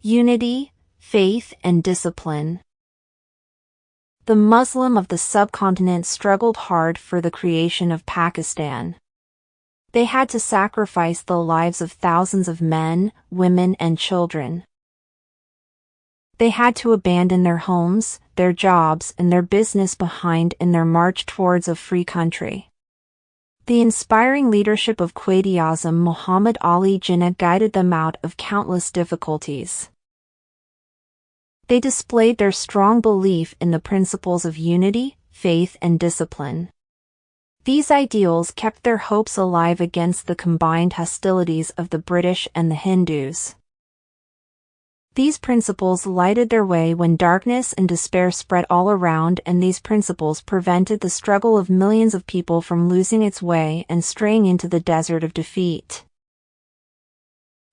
Unity, faith, and discipline. The Muslim of the subcontinent struggled hard for the creation of Pakistan. They had to sacrifice the lives of thousands of men, women, and children. They had to abandon their homes, their jobs, and their business behind in their march towards a free country. The inspiring leadership of Quaid-e-Azam Muhammad Ali Jinnah guided them out of countless difficulties. They displayed their strong belief in the principles of unity, faith, and discipline. These ideals kept their hopes alive against the combined hostilities of the British and the Hindus. These principles lighted their way when darkness and despair spread all around, and these principles prevented the struggle of millions of people from losing its way and straying into the desert of defeat.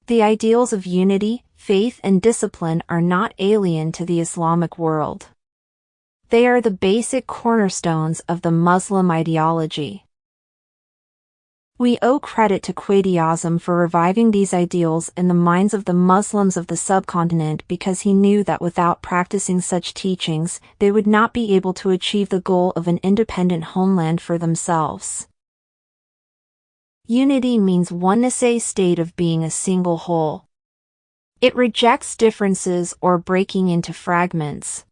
The ideals of unity, faith, and discipline are not alien to the Islamic world. They are the basic cornerstones of the Muslim ideology. We owe credit to Quaid-e-Azam for reviving these ideals in the minds of the Muslims of the subcontinent, because he knew that without practicing such teachings, they would not be able to achieve the goal of an independent homeland for themselves. Unity means oneness, a state of being a single whole. It rejects differences or breaking into fragments.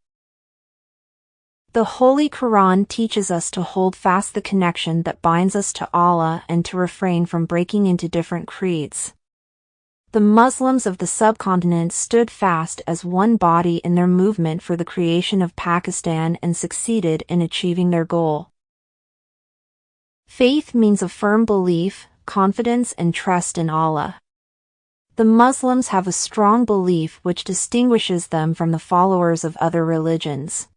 The Holy Quran teaches us to hold fast the connection that binds us to Allah and to refrain from breaking into different creeds. The Muslims of the subcontinent stood fast as one body in their movement for the creation of Pakistan and succeeded in achieving their goal. Faith means a firm belief, confidence, and trust in Allah. The Muslims have a strong belief which distinguishes them from the followers of other religions.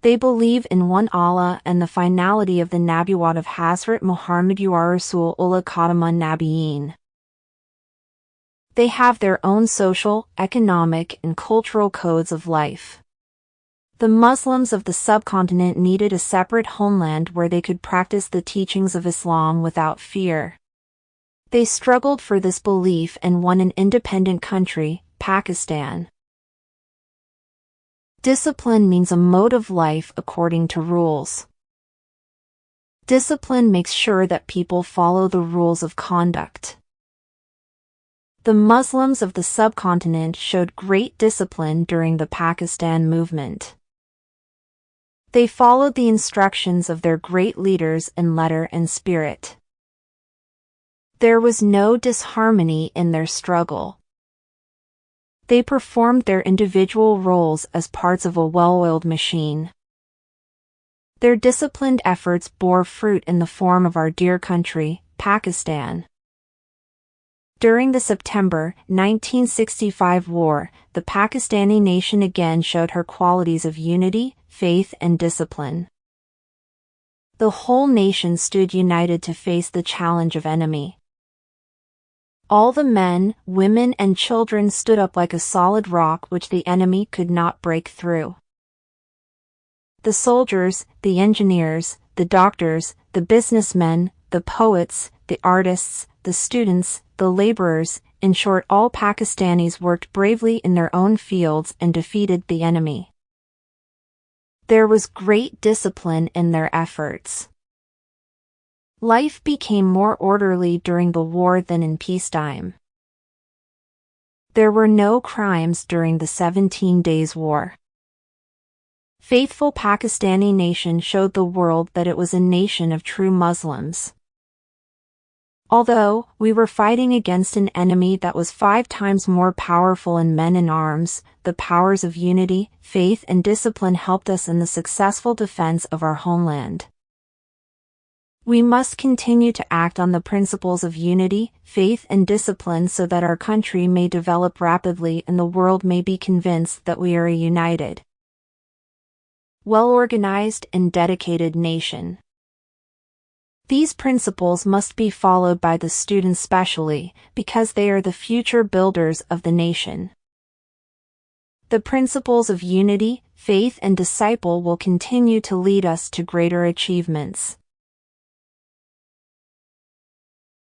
They believe in one Allah and the finality of the Nabuwwat of Hazrat Muhammad Rasulullah Khatamun Nabiyyin. They have their own social, economic, and cultural codes of life. The Muslims of the subcontinent needed a separate homeland where they could practice the teachings of Islam without fear. They struggled for this belief and won an independent country, Pakistan. Discipline means a mode of life according to rules. Discipline makes sure that people follow the rules of conduct. The Muslims of the subcontinent showed great discipline during the Pakistan movement. They followed the instructions of their great leaders in letter and spirit. There was no disharmony in their struggle. They performed their individual roles as parts of a well-oiled machine. Their disciplined efforts bore fruit in the form of our dear country, Pakistan. During the September 1965 war, the Pakistani nation again showed her qualities of unity, faith, and discipline. The whole nation stood united to face the challenge of enemy. All the men, women, and children stood up like a solid rock which the enemy could not break through. The soldiers, the engineers, the doctors, the businessmen, the poets, the artists, the students, the laborers, in short, all Pakistanis worked bravely in their own fields and defeated the enemy. There was great discipline in their efforts. Life became more orderly during the war than in peacetime. There were no crimes during the 17 Days War. Faithful Pakistani nation showed the world that it was a nation of true Muslims. Although we were fighting against an enemy that was 5 times more powerful in men and arms, the powers of unity, faith, and discipline helped us in the successful defense of our homeland. We must continue to act on the principles of unity, faith, and discipline so that our country may develop rapidly and the world may be convinced that we are a united, well-organized, and dedicated nation. These principles must be followed by the students specially, because they are the future builders of the nation. The principles of unity, faith, and disciple will continue to lead us to greater achievements.